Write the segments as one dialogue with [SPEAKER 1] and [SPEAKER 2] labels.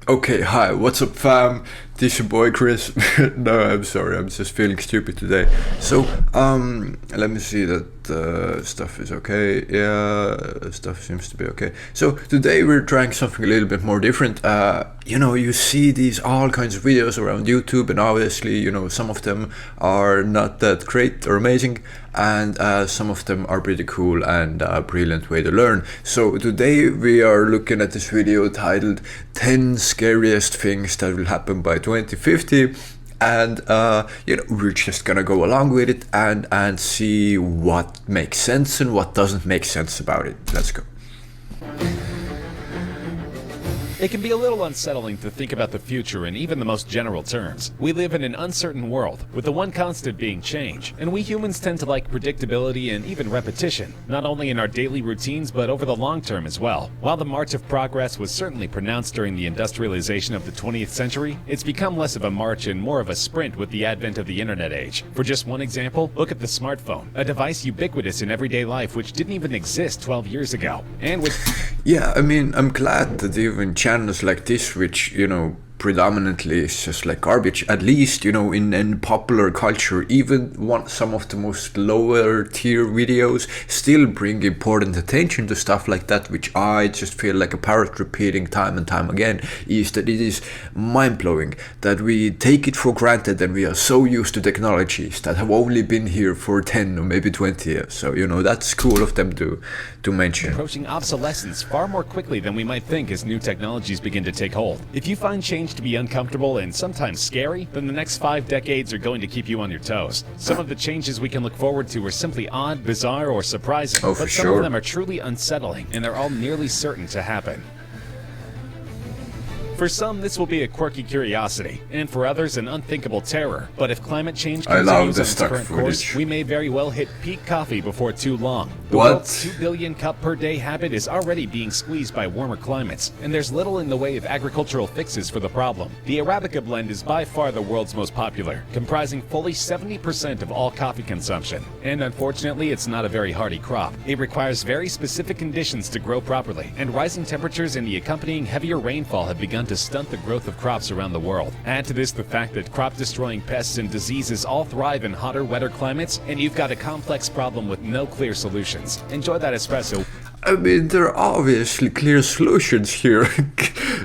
[SPEAKER 1] Okay, hi, what's up fam? This your boy Chris. No, I'm sorry, I'm just feeling stupid today. So, let me see that stuff is okay. Yeah, stuff seems to be okay. So, today we're trying something a little bit more different. You see these all kinds of videos around YouTube, and obviously, some of them are not that great or amazing, and some of them are pretty cool and a brilliant way to learn. So today we are looking at this video titled 10 scariest things that will happen by 2050, and we're just gonna go along with it and see what makes sense and what doesn't make sense about it. Let's go.
[SPEAKER 2] It can be a little unsettling to think about the future in even the most general terms. We live in an uncertain world, with the one constant being change, and we humans tend to like predictability and even repetition, not only in our daily routines but over the long term as well. While the march of progress was certainly pronounced during the industrialization of the 20th century, it's become less of a march and more of a sprint with the advent of the internet age. For just one example, look at the smartphone, a device ubiquitous in everyday life which didn't even exist 12 years ago. And with
[SPEAKER 1] Yeah, I mean, I'm glad that even channels like this, which, predominantly is just like garbage, at least, in popular culture, even some of the most lower tier videos still bring important attention to stuff like that, which I just feel like a parrot repeating time and time again, is that it is mind-blowing that we take it for granted and we are so used to technologies that have only been here for 10 or maybe 20 years. So, that's cool of them to mention.
[SPEAKER 2] Approaching obsolescence far more quickly than we might think as new technologies begin to take hold. If you find change to be uncomfortable and sometimes scary, then the next 5 decades are going to keep you on your toes. Some of the changes we can look forward to are simply odd, bizarre, or surprising,
[SPEAKER 1] but
[SPEAKER 2] some of them are truly unsettling, and they're all nearly certain to happen. For some, this will be a quirky curiosity, and for others, an unthinkable terror. But if climate change continues on its current course, we may very well hit peak coffee before too long. The world's 2 billion cup per day habit is already being squeezed by warmer climates, and there's little in the way of agricultural fixes for the problem. The Arabica blend is by far the world's most popular, comprising fully 70% of all coffee consumption. And unfortunately, it's not a very hardy crop. It requires very specific conditions to grow properly, and rising temperatures and the accompanying heavier rainfall have begun to stunt the growth of crops around the world. Add to this the fact that crop-destroying pests and diseases all thrive in hotter, wetter climates, and you've got a complex problem with no clear solutions. Enjoy that espresso.
[SPEAKER 1] I mean, there are obviously clear solutions here.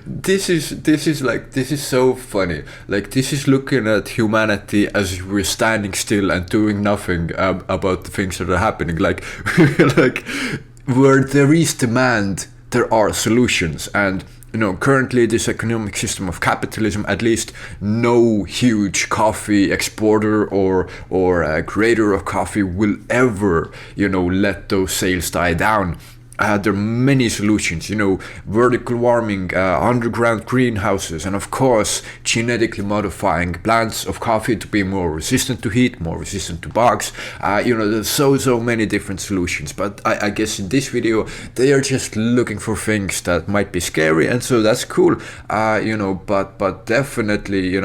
[SPEAKER 1] This is so funny. Like, this is looking at humanity as we're standing still and doing nothing about the things that are happening. Like, like where there is demand, there are solutions, and currently this economic system of capitalism, at least no huge coffee exporter or creator of coffee will ever, let those sales die down. There are many solutions, vertical warming, underground greenhouses, and of course, genetically modifying plants of coffee to be more resistant to heat, more resistant to bugs. There's so many different solutions. But I guess in this video, they are just looking for things that might be scary, and so that's cool. But definitely,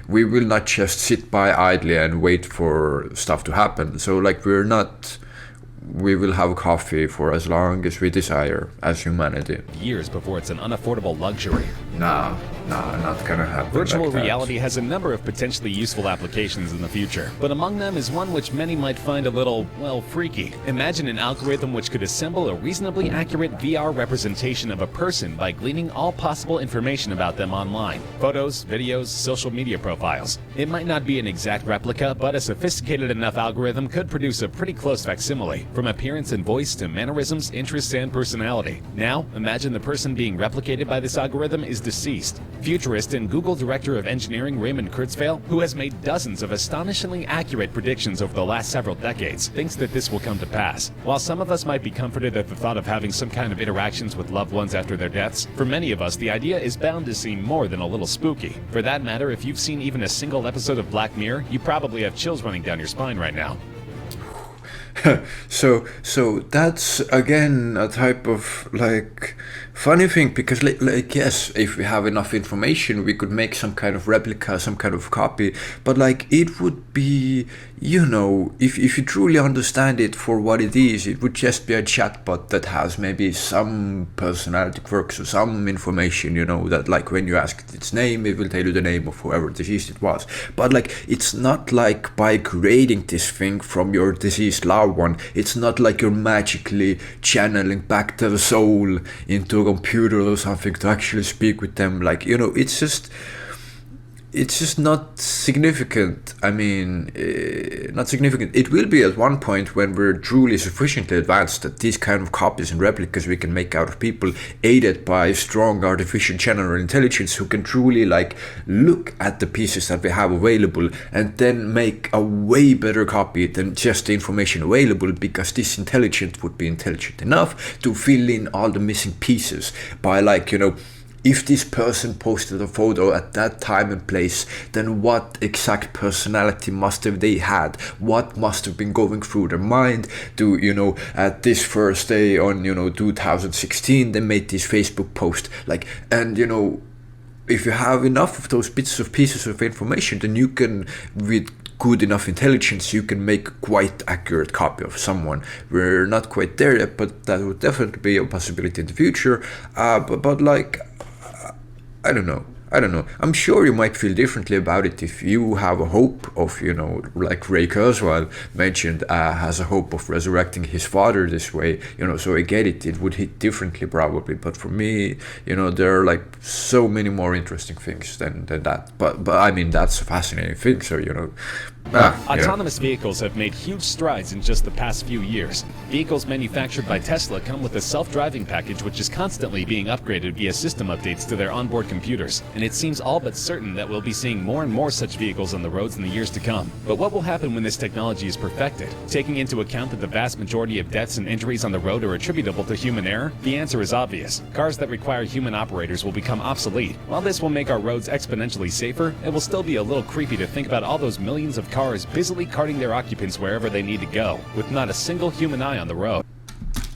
[SPEAKER 1] we will not just sit by idly and wait for stuff to happen. So, we will have coffee for as long as we desire as humanity.
[SPEAKER 2] Years before it's an unaffordable luxury.
[SPEAKER 1] Nah, not gonna happen.
[SPEAKER 2] Virtual
[SPEAKER 1] like
[SPEAKER 2] reality has a number of potentially useful applications in the future, but among them is one which many might find a little, freaky. Imagine an algorithm which could assemble a reasonably accurate VR representation of a person by gleaning all possible information about them online. Photos, videos, social media profiles. It might not be an exact replica, but a sophisticated enough algorithm could produce a pretty close facsimile, from appearance and voice to mannerisms, interests, and personality. Now, imagine the person being replicated by this algorithm is deceased. Futurist and Google Director of Engineering Raymond Kurzweil, who has made dozens of astonishingly accurate predictions over the last several decades, thinks that this will come to pass. While some of us might be comforted at the thought of having some kind of interactions with loved ones after their deaths, for many of us the idea is bound to seem more than a little spooky. For that matter, if you've seen even a single episode of Black Mirror, you probably have chills running down your spine right now.
[SPEAKER 1] So that's again a type of Funny thing, because like yes, if we have enough information, we could make some kind of replica, some kind of copy. But like it would be, if you truly understand it for what it is, it would just be a chatbot that has maybe some personality quirks or some information, that like when you ask it its name, it will tell you the name of whoever diseased it was. But like it's not like by creating this thing from your deceased loved one, it's not like you're magically channeling back the soul into a computer or something to actually speak with them. Like, it's just not significant. I mean, not significant. It will be at one point when we're truly sufficiently advanced that these kind of copies and replicas we can make out of people, aided by strong artificial general intelligence who can truly like look at the pieces that we have available and then make a way better copy than just the information available, because this intelligence would be intelligent enough to fill in all the missing pieces by like, if this person posted a photo at that time and place, then what exact personality must have they had? What must have been going through their mind to, at this first day on, 2016, they made this Facebook post. Like, and, if you have enough of those pieces of information, then you can, with good enough intelligence, you can make quite accurate copy of someone. We're not quite there yet, but that would definitely be a possibility in the future. But like, I don't know. I'm sure you might feel differently about it if you have a hope of, like Ray Kurzweil mentioned, has a hope of resurrecting his father this way, so I get it. It would hit differently probably. But for me, there are like so many more interesting things than that. But I mean, that's a fascinating thing. So,
[SPEAKER 2] Autonomous vehicles have made huge strides in just the past few years. Vehicles manufactured by Tesla come with a self-driving package which is constantly being upgraded via system updates to their onboard computers, and it seems all but certain that we'll be seeing more and more such vehicles on the roads in the years to come. But what will happen when this technology is perfected? Taking into account that the vast majority of deaths and injuries on the road are attributable to human error, the answer is obvious. Cars that require human operators will become obsolete. While this will make our roads exponentially safer, it will still be a little creepy to think about all those millions of cars busily carting their occupants wherever they need to go, with not a single human eye on the road.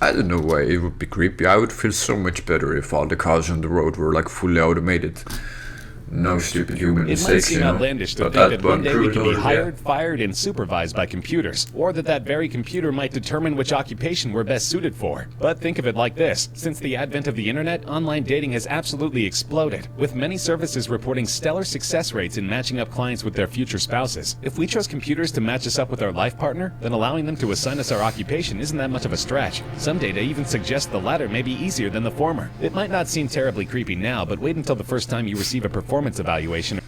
[SPEAKER 1] I don't know why it would be creepy. I would feel so much better if all the cars on the road were like fully automated. No stupid human mistakes.
[SPEAKER 2] It might seem outlandish to think that one day we can be hired, fired, and supervised by computers, or that very computer might determine which occupation we're best suited for. But think of it like this. Since the advent of the internet, online dating has absolutely exploded, with many services reporting stellar success rates in matching up clients with their future spouses. If we trust computers to match us up with our life partner, then allowing them to assign us our occupation isn't that much of a stretch. Some data even suggests the latter may be easier than the former. It might not seem terribly creepy now, but wait until the first time you receive a performance evaluation.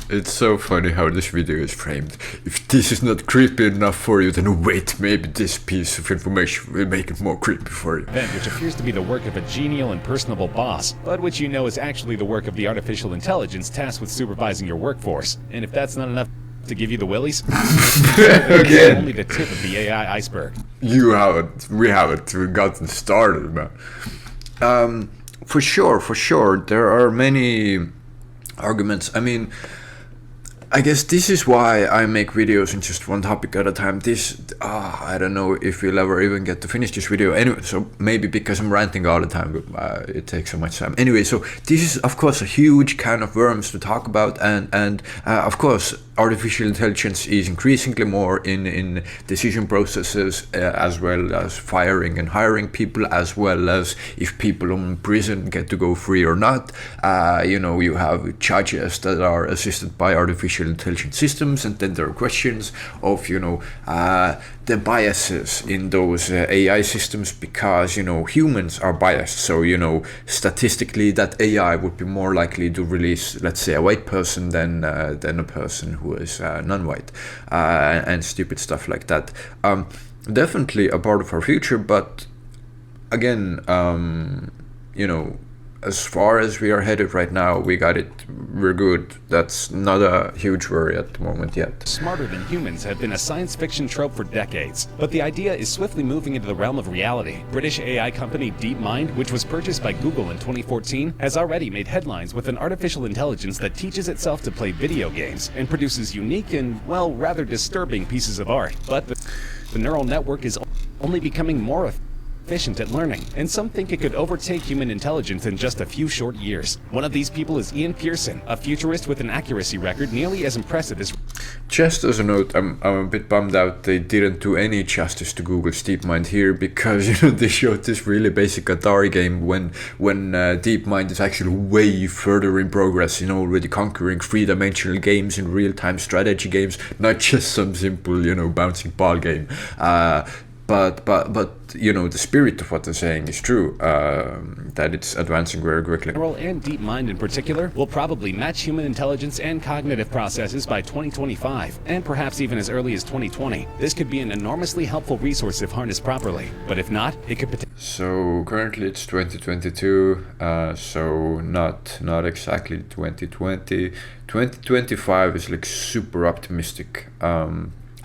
[SPEAKER 1] It's so funny how this video is framed. If this is not creepy enough for you, then wait, maybe this piece of information will make it more creepy for you.
[SPEAKER 2] Which appears to be the work of a genial and personable boss, but which is actually the work of the artificial intelligence tasked with supervising your workforce. And if that's not enough to give you the willies,
[SPEAKER 1] again,
[SPEAKER 2] only the tip of the AI iceberg.
[SPEAKER 1] We haven't gotten started, man. For sure, there are many arguments. I mean, I guess this is why I make videos in just one topic at a time. I don't know if we'll ever even get to finish this video anyway, so maybe because I'm ranting all the time, it takes so much time. Anyway, so this is of course a huge can of worms to talk about, and of course artificial intelligence is increasingly more in decision processes, as well as firing and hiring people, as well as if people in prison get to go free or not. You have judges that are assisted by artificial intelligence systems, and then there are questions of the biases in those AI systems, because humans are biased. So statistically that AI would be more likely to release, let's say, a white person than a person who is non-white, and stupid stuff like that. Definitely a part of our future, but again, as far as we are headed right now, we're good. That's not a huge worry at the moment yet.
[SPEAKER 2] Smarter than humans have been a science fiction trope for decades, but the idea is swiftly moving into the realm of reality. British AI company DeepMind, which was purchased by Google in 2014, has already made headlines with an artificial intelligence that teaches itself to play video games and produces unique and, rather disturbing pieces of art. But the neural network is only becoming more efficient at learning, and some think it could overtake human intelligence in just a few short years. One of these people is Ian Pearson, a futurist with an accuracy record nearly as impressive as...
[SPEAKER 1] Just as a note, I'm a bit bummed out they didn't do any justice to Google's DeepMind here, because they showed this really basic Atari game when DeepMind is actually way further in progress, already conquering three-dimensional games in real-time strategy games, not just some simple bouncing ball game. But the spirit of what they're saying is true, that it's advancing very quickly.
[SPEAKER 2] And DeepMind in particular will probably match human intelligence and cognitive processes by 2025, and perhaps even as early as 2020. This could be an enormously helpful resource if harnessed properly, but if not, it could potentially...
[SPEAKER 1] So currently it's 2022, so not exactly 2020. 2025 is like super optimistic.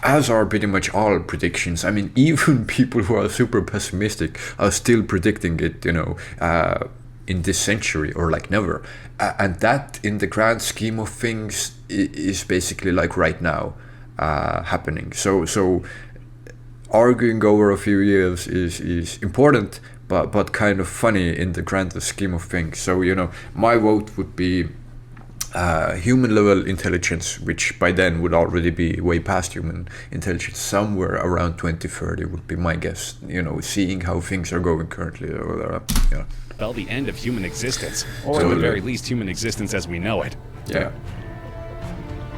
[SPEAKER 1] As are pretty much all predictions. I mean, even people who are super pessimistic are still predicting it, in this century or like never. And that, in the grand scheme of things, is basically like right now happening. So arguing over a few years is important, but kind of funny in the grander scheme of things. So, my vote would be human level intelligence, which by then would already be way past human intelligence, somewhere around 2030 would be my guess, seeing how things are going currently.
[SPEAKER 2] Spell the end of human existence, or at the very least human existence as we know it.
[SPEAKER 1] Yeah.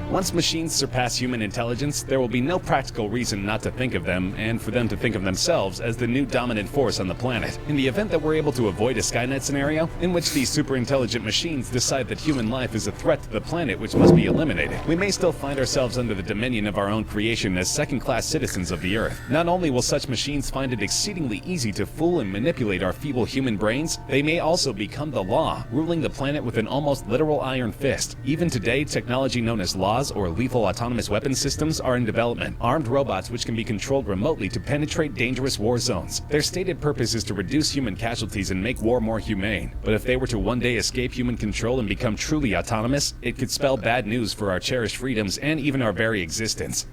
[SPEAKER 2] Once machines surpass human intelligence, there will be no practical reason not to think of them, and for them to think of themselves as the new dominant force on the planet. In the event that we're able to avoid a Skynet scenario, in which these super-intelligent machines decide that human life is a threat to the planet which must be eliminated, we may still find ourselves under the dominion of our own creation as second-class citizens of the Earth. Not only will such machines find it exceedingly easy to fool and manipulate our feeble human brains, they may also become the law, ruling the planet with an almost literal iron fist. Even today, technology known as laws or lethal autonomous weapon systems are in development, armed robots which can be controlled remotely to penetrate dangerous war zones. Their stated purpose is to reduce human casualties and make war more humane. But if they were to one day escape human control and become truly autonomous, it could spell bad news for our cherished freedoms and even our very existence.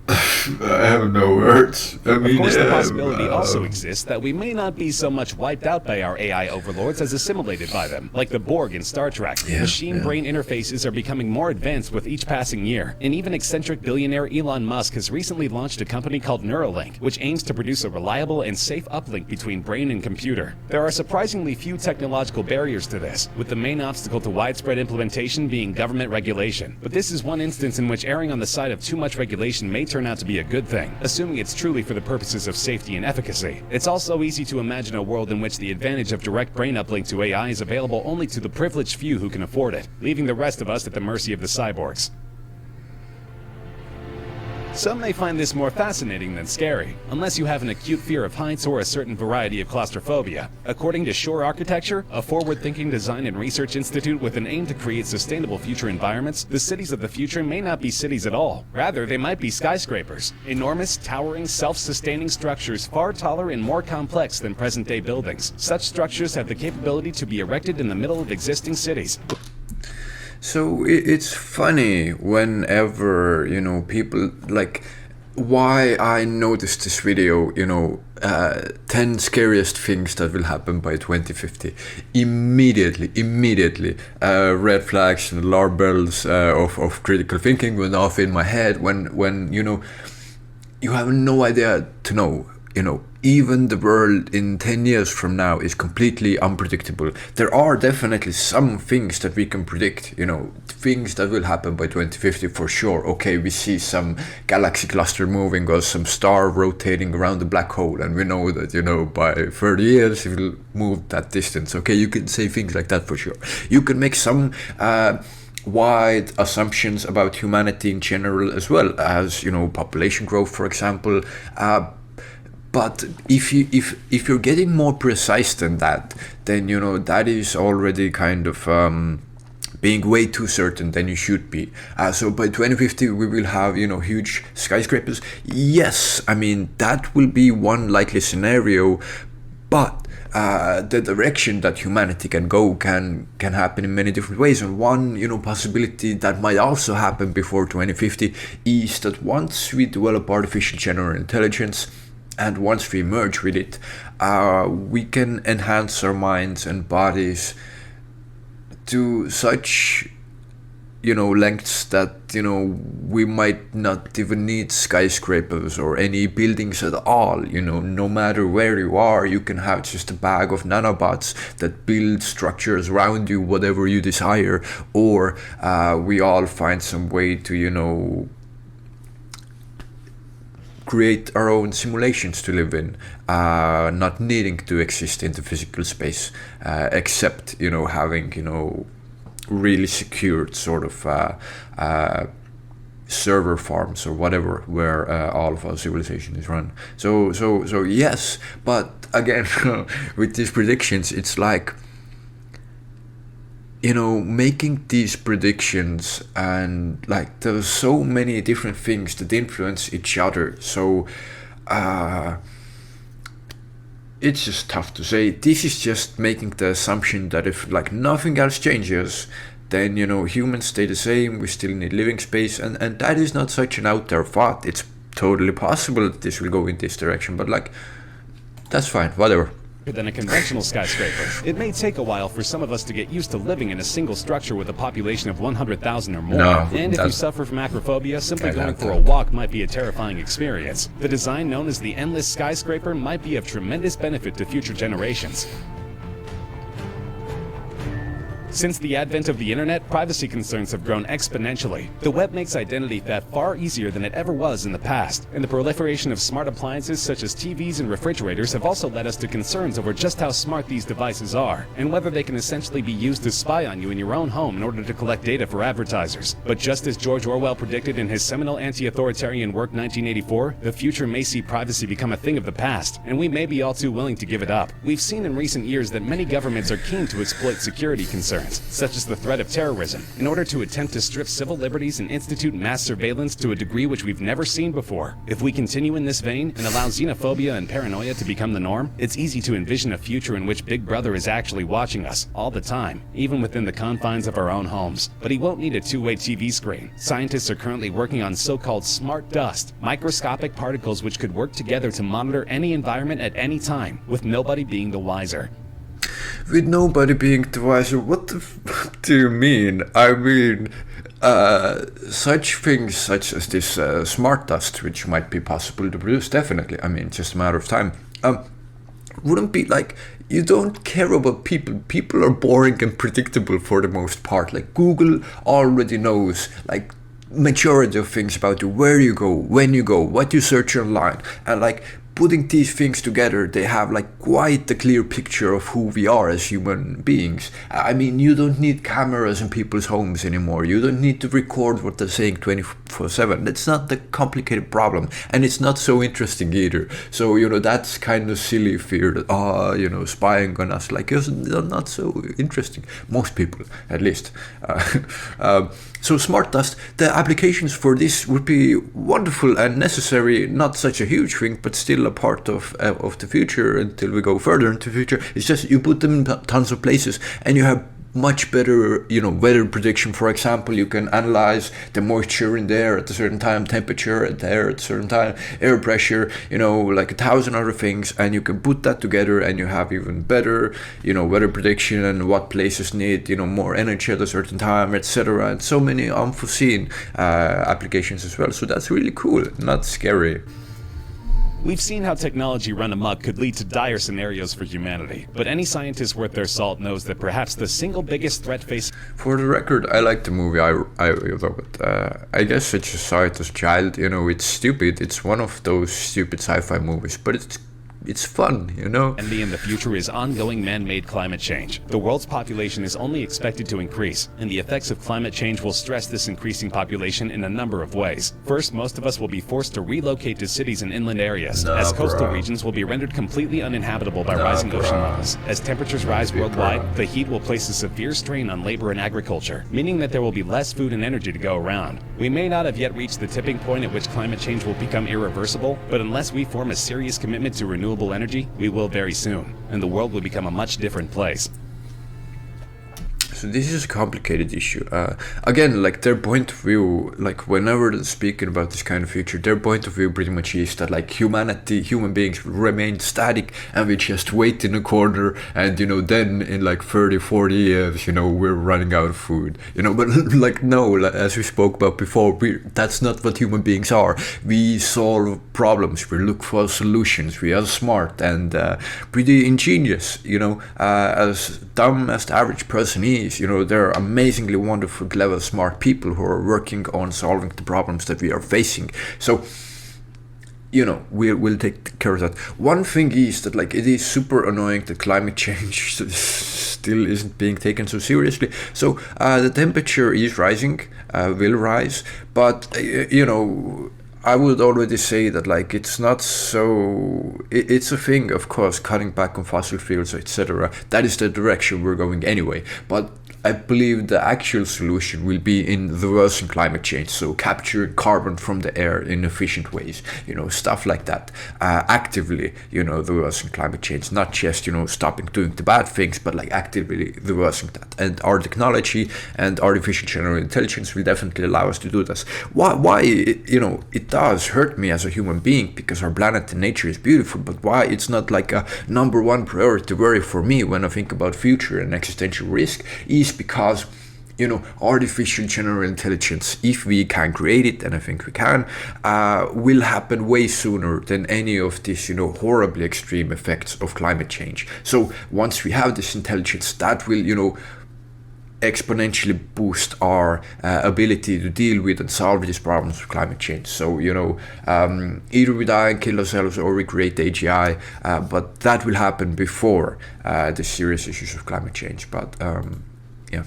[SPEAKER 1] I have no words.
[SPEAKER 2] Of course, the possibility also exists that we may not be so much wiped out by our AI overlords as assimilated by them, like the Borg in Star Trek. Machine-brain interfaces are becoming more advanced with each passing year, and even eccentric billionaire Elon Musk has recently launched a company called Neuralink, which aims to produce a reliable and safe uplink between brain and computer. There are surprisingly few technological barriers to this, with the main obstacle to widespread implementation being government regulation. But this is one instance in which erring on the side of too much regulation may turn out to be a good thing, assuming it's truly for the purposes of safety and efficacy. It's also easy to imagine a world in which the advantage of direct brain uplink to AI is available only to the privileged few who can afford it, leaving the rest of us at the mercy of the cyborgs. Some may find this more fascinating than scary, unless you have an acute fear of heights or a certain variety of claustrophobia. According to Shore Architecture, a forward-thinking design and research institute with an aim to create sustainable future environments, the cities of the future may not be cities at all. Rather, they might be skyscrapers, enormous, towering, self-sustaining structures far taller and more complex than present-day buildings. Such structures have the capability to be erected in the middle of existing cities.
[SPEAKER 1] So it's funny whenever, people like why I noticed this video, 10 scariest things that will happen by 2050. Immediately, red flags and alarm bells of critical thinking went off in my head when you have no idea to know. Even the world in 10 years from now is completely unpredictable. There are definitely some things that we can predict, things that will happen by 2050 for sure. Okay, we see some galaxy cluster moving or some star rotating around the black hole, and we know that, by 30 years it will move that distance. Okay, you can say things like that for sure. You can make some wide assumptions about humanity in general, as well as, population growth, for example. But if you're getting more precise than that, then that is already kind of being way too certain than you should be. So by 2050 we will have huge skyscrapers. Yes, I mean that will be one likely scenario, but the direction that humanity can go can happen in many different ways. And one possibility that might also happen before 2050 is that once we develop artificial general intelligence, and once we merge with it, we can enhance our minds and bodies to such, lengths that, we might not even need skyscrapers or any buildings at all. No matter where you are, you can have just a bag of nanobots that build structures around you, whatever you desire, or we all find some way to, create our own simulations to live in, not needing to exist in the physical space, except, having, really secured sort of server farms or whatever where all of our civilization is run. So yes, but again, with these predictions, it's like, making these predictions, and like there's so many different things that influence each other. So it's just tough to say. This is just making the assumption that if like nothing else changes, then humans stay the same. We still need living space, and that is not such an out there thought. It's totally possible that this will go in this direction, but like that's fine, whatever.
[SPEAKER 2] Than a conventional skyscraper. It may take a while for some of us to get used to living in a single structure with a population of 100,000 or more.
[SPEAKER 1] No,
[SPEAKER 2] and if you suffer from acrophobia, simply going for a walk might be a terrifying experience. The design known as the endless skyscraper might be of tremendous benefit to future generations. Since the advent of the internet, privacy concerns have grown exponentially. The web makes identity theft far easier than it ever was in the past, and the proliferation of smart appliances such as TVs and refrigerators have also led us to concerns over just how smart these devices are, and whether they can essentially be used to spy on you in your own home in order to collect data for advertisers. But just as George Orwell predicted in his seminal anti-authoritarian work 1984, the future may see privacy become a thing of the past, and we may be all too willing to give it up. We've seen in recent years that many governments are keen to exploit security concerns, such as the threat of terrorism, in order to attempt to strip civil liberties and institute mass surveillance to a degree which we've never seen before. If we continue in this vein and allow xenophobia and paranoia to become the norm, it's easy to envision a future in which Big Brother is actually watching us all the time, even within the confines of our own homes. But he won't need a two-way TV screen. Scientists are currently working on so-called smart dust, microscopic particles which could work together to monitor any environment at any time, with nobody being the wiser.
[SPEAKER 1] With nobody being the wiser, what the fuck do you mean? I mean, such things such as this smart dust, which might be possible to produce, definitely. I mean, just a matter of time. Wouldn't be like, you don't care about people. People are boring and predictable for the most part. Like Google already knows, like, majority of things about you, where you go, when you go, what you search online, and like putting these things together, they have like quite a clear picture of who we are as human beings. I mean, you don't need cameras in people's homes anymore. You don't need to record what they're saying 24/7. That's not the complicated problem, and it's not so interesting either. So, that's kind of silly fear that, spying on us, like, it's not so interesting. Most people, at least. So smart dust, the applications for this would be wonderful and necessary, not such a huge thing, but still a part of the future until we go further into the future. It's just you put them in tons of places and you have much better, weather prediction. For example, you can analyze the moisture in there at a certain time, temperature at there at a certain time, air pressure, like 1,000 other things, and you can put that together and you have even better, weather prediction and what places need, more energy at a certain time, etc. And so many unforeseen applications as well. So that's really cool, not scary.
[SPEAKER 2] We've seen how technology run amok could lead to dire scenarios for humanity, but any scientist worth their salt knows that perhaps the single biggest threat facing...
[SPEAKER 1] For the record, I like the movie, I love it. I guess I just saw it as a child, it's stupid, it's one of those stupid sci-fi movies, but it's fun,
[SPEAKER 2] And in the future is ongoing man-made climate change. The world's population is only expected to increase, and the effects of climate change will stress this increasing population in a number of ways. First, most of us will be forced to relocate to cities and inland areas, as coastal regions will be rendered completely uninhabitable by rising ocean levels. As temperatures rise worldwide, the heat will place a severe strain on labor and agriculture, meaning that there will be less food and energy to go around. We may not have yet reached the tipping point at which climate change will become irreversible, but unless we form a serious commitment to renewable energy, we will very soon, and the world will become a much different place.
[SPEAKER 1] So this is a complicated issue. Again, like their point of view, like whenever they're speaking about this kind of future, their point of view pretty much is that like human beings will remain static and we just wait in a corner, and then in like 30, 40 years, we're running out of food. But like no, as we spoke about before, that's not what human beings are. We solve problems, we look for solutions, we are smart and pretty ingenious. As dumb as the average person is, there are amazingly wonderful, clever, smart people who are working on solving the problems that we are facing. So we'll take care of that. One thing is that like it is super annoying that climate change still isn't being taken so seriously. So the temperature is rising, will rise, but I would already say that like it's not so. It's a thing, of course, cutting back on fossil fuels, etc. That is the direction we're going anyway. But I believe the actual solution will be in reversing climate change, so capturing carbon from the air in efficient ways, stuff like that. Actively, reversing climate change, not just, stopping doing the bad things, but like actively reversing that. And our technology and artificial general intelligence will definitely allow us to do this. Why it does hurt me as a human being, because our planet and nature is beautiful, but why it's not like a number one priority worry for me when I think about future and existential risk is because artificial general intelligence, if we can create it, and I think we can, will happen way sooner than any of these horribly extreme effects of climate change. So once we have this intelligence, that will exponentially boost our ability to deal with and solve these problems of climate change. So either we die and kill ourselves or we create AGI, but that will happen before the serious issues of climate change. But yeah.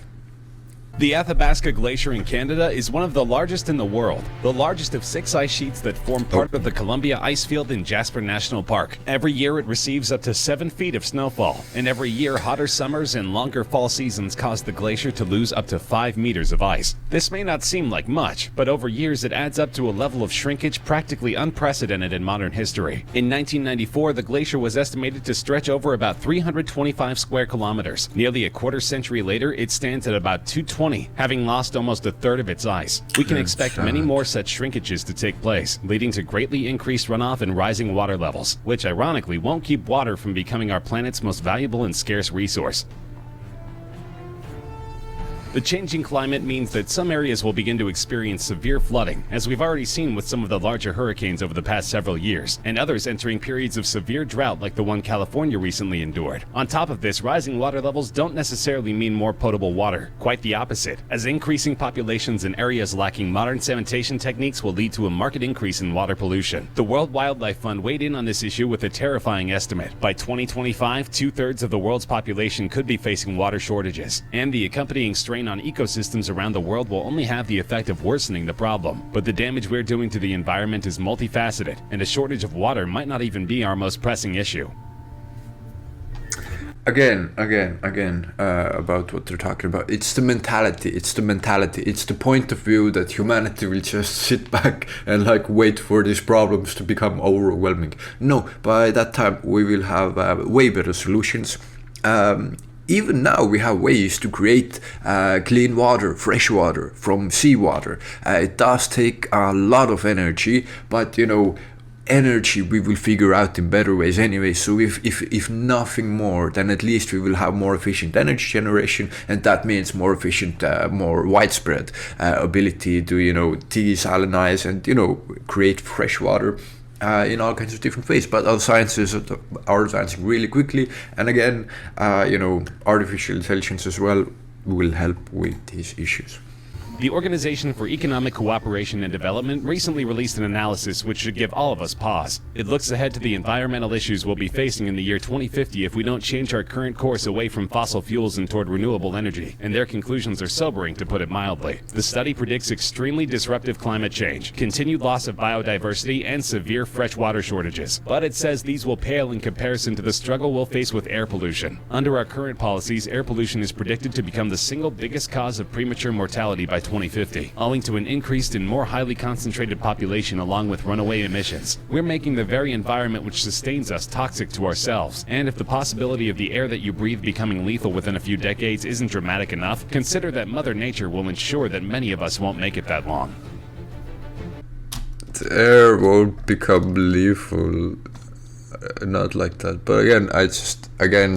[SPEAKER 2] The Athabasca Glacier in Canada is one of the largest in the world, the largest of 6 ice sheets that form part of the Columbia Icefield in Jasper National Park. Every year it receives up to 7 feet of snowfall, and every year hotter summers and longer fall seasons cause the glacier to lose up to 5 meters of ice. This may not seem like much, but over years it adds up to a level of shrinkage practically unprecedented in modern history. In 1994, the glacier was estimated to stretch over about 325 square kilometers. Nearly a quarter century later, it stands at about 220, having lost almost a third of its ice. We can expect many more such shrinkages to take place, leading to greatly increased runoff and rising water levels, which ironically won't keep water from becoming our planet's most valuable and scarce resource. The changing climate means that some areas will begin to experience severe flooding, as we've already seen with some of the larger hurricanes over the past several years, and others entering periods of severe drought like the one California recently endured. On top of this, rising water levels don't necessarily mean more potable water. Quite the opposite, as increasing populations in areas lacking modern sanitation techniques will lead to a marked increase in water pollution. The World Wildlife Fund weighed in on this issue with a terrifying estimate. By 2025, 2/3 of the world's population could be facing water shortages, and the accompanying strain on ecosystems around the world will only have the effect of worsening the problem. But the damage we're doing to the environment is multifaceted, and a shortage of water might not even be our most pressing issue.
[SPEAKER 1] Again, about what they're talking about. It's the mentality. It's the point of view that humanity will just sit back and like wait for these problems to become overwhelming. No, by that time we will have way better solutions. Even now we have ways to create clean water, fresh water from seawater. It does take a lot of energy, but energy we will figure out in better ways anyway. So if nothing more, then at least we will have more efficient energy generation, and that means more efficient, more widespread ability to desalinize and create fresh water in all kinds of different ways. But our sciences are advancing really quickly, and again, artificial intelligence as well will help with these issues.
[SPEAKER 2] The Organization for Economic Cooperation and Development recently released an analysis which should give all of us pause. It looks ahead to the environmental issues we'll be facing in the year 2050 if we don't change our current course away from fossil fuels and toward renewable energy, and their conclusions are sobering, to put it mildly. The study predicts extremely disruptive climate change, continued loss of biodiversity, and severe freshwater shortages. But it says these will pale in comparison to the struggle we'll face with air pollution. Under our current policies, air pollution is predicted to become the single biggest cause of premature mortality by 2050, owing to an increase in more highly concentrated population along with runaway emissions. We're making the very environment which sustains us toxic to ourselves, and if the possibility of the air that you breathe becoming lethal within a few decades isn't dramatic enough, consider that Mother Nature will ensure that many of us won't make it that long.
[SPEAKER 1] The air won't become lethal. Not like that, but again,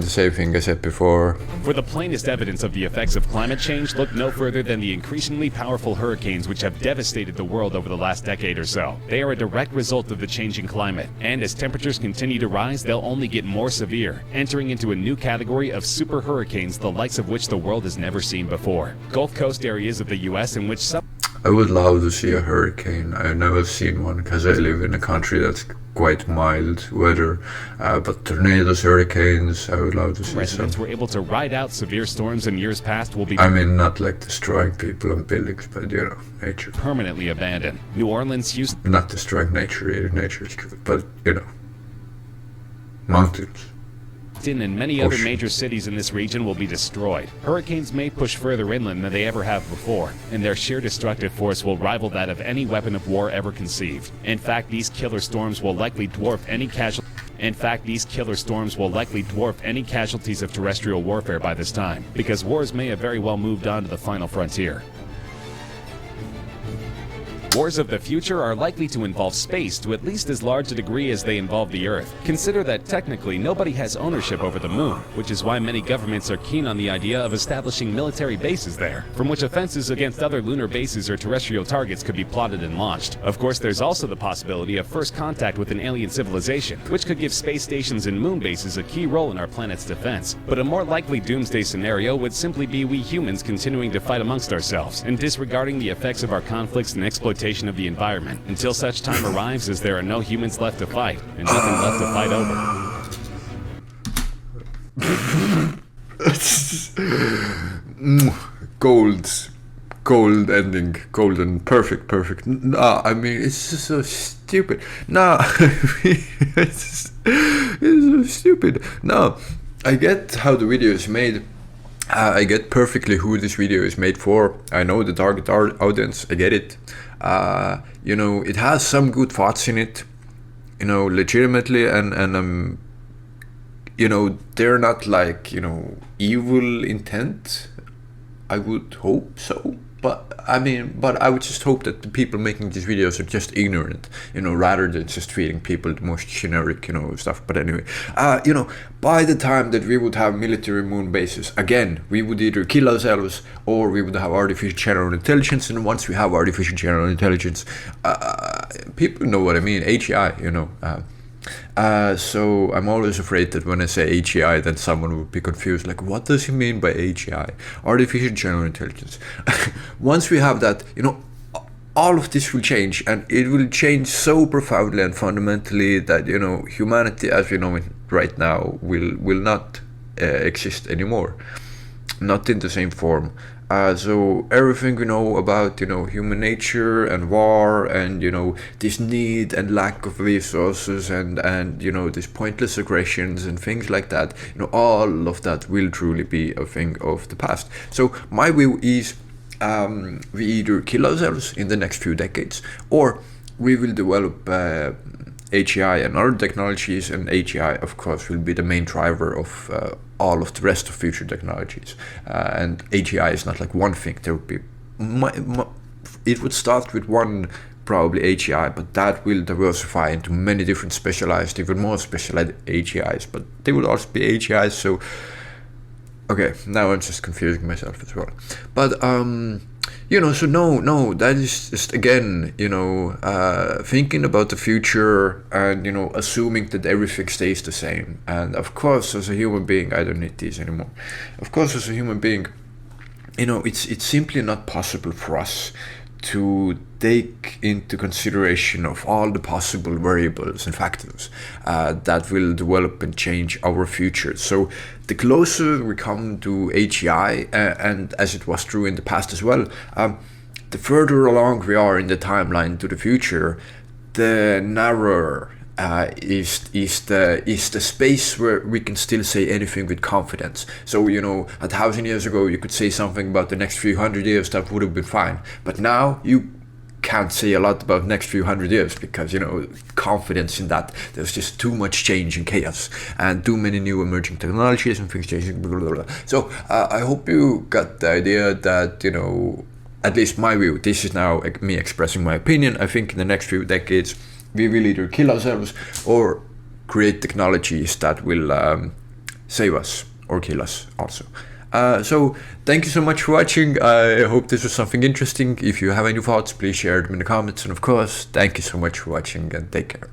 [SPEAKER 1] the same thing I said before.
[SPEAKER 2] For the plainest evidence of the effects of climate change, look no further than the increasingly powerful hurricanes which have devastated the world over the last decade or so. They are a direct result of the changing climate, and as temperatures continue to rise, they'll only get more severe, entering into a new category of super hurricanes, the likes of which the world has never seen before. Gulf Coast areas of the US in which some
[SPEAKER 1] I would love to see a hurricane. I've never seen one because I live in a country that's quite mild weather, but tornadoes, hurricanes, I would love to see
[SPEAKER 2] residents
[SPEAKER 1] some.
[SPEAKER 2] were able to ride out severe storms in years past will be
[SPEAKER 1] I mean, not like destroying people and buildings, but nature.
[SPEAKER 2] permanently abandoned. New Orleans, Houston,
[SPEAKER 1] Not destroying nature either, nature is good, but mountains.
[SPEAKER 2] and many other
[SPEAKER 1] Ocean.
[SPEAKER 2] major cities in this region will be destroyed. Hurricanes may push further inland than they ever have before, and their sheer destructive force will rival that of any weapon of war ever conceived. In fact, these killer storms will likely dwarf any casualties of terrestrial warfare by this time, because wars may have very well moved on to the final frontier. Wars of the future are likely to involve space to at least as large a degree as they involve the Earth. Consider that technically nobody has ownership over the moon, which is why many governments are keen on the idea of establishing military bases there, from which offenses against other lunar bases or terrestrial targets could be plotted and launched. Of course, there's also the possibility of first contact with an alien civilization, which could give space stations and moon bases a key role in our planet's defense. But a more likely doomsday scenario would simply be we humans continuing to fight amongst ourselves and disregarding the effects of our conflicts and exploitation of the environment until such time arrives as there are no humans left to fight and nothing left to fight over.
[SPEAKER 1] Gold ending, golden, perfect. Nah, I mean, it's just so stupid. Nah, it's so stupid. No, I get how the video is made. I get perfectly who this video is made for. I know the target audience. I get it. It has some good thoughts in it. Legitimately, and they're not like evil intent. I would hope so. But I would just hope that the people making these videos are just ignorant, rather than just feeding people the most generic, stuff. But anyway, by the time that we would have military moon bases, again, we would either kill ourselves or we would have artificial general intelligence. And once we have artificial general intelligence, people know what I mean, AGI, so I'm always afraid that when I say AGI, then someone would be confused, like, what does he mean by AGI? Artificial General Intelligence. Once we have that, all of this will change, and it will change so profoundly and fundamentally that, humanity as we know it right now will not exist anymore. Not in the same form. So everything we know about, human nature and war and, this need and lack of resources and these pointless aggressions and things like that, all of that will truly be a thing of the past. So my view is we either kill ourselves in the next few decades, or we will develop AGI and other technologies, and AGI of course will be the main driver of all of the rest of future technologies. And AGI is not like one thing. There would be it would start with one, probably AGI, but that will diversify into many different specialized, even more specialized AGIs, but they will also be AGIs. So okay, now I'm just confusing myself as well. But so no, that is just, again, thinking about the future and, assuming that everything stays the same. And of course, as a human being, I don't need these anymore. Of course, as a human being, it's simply not possible for us to take into consideration of all the possible variables and factors that will develop and change our future. So the closer we come to AGI, and as it was true in the past as well, the further along we are in the timeline to the future, the narrower is the space where we can still say anything with confidence. So, you know, 1,000 years ago you could say something about the next few hundred years that would have been fine, but now you can't say a lot about next few hundred years because, you know, confidence in that there's just too much change and chaos and too many new emerging technologies and things changing, blah, blah, blah. So I hope you got the idea that, you know, at least my view, this is now me expressing my opinion. I think in the next few decades we will either kill ourselves or create technologies that will save us or kill us also. So thank you so much for watching. I hope this was something interesting. If you have any thoughts, please share them in the comments. And of course, thank you so much for watching and take care.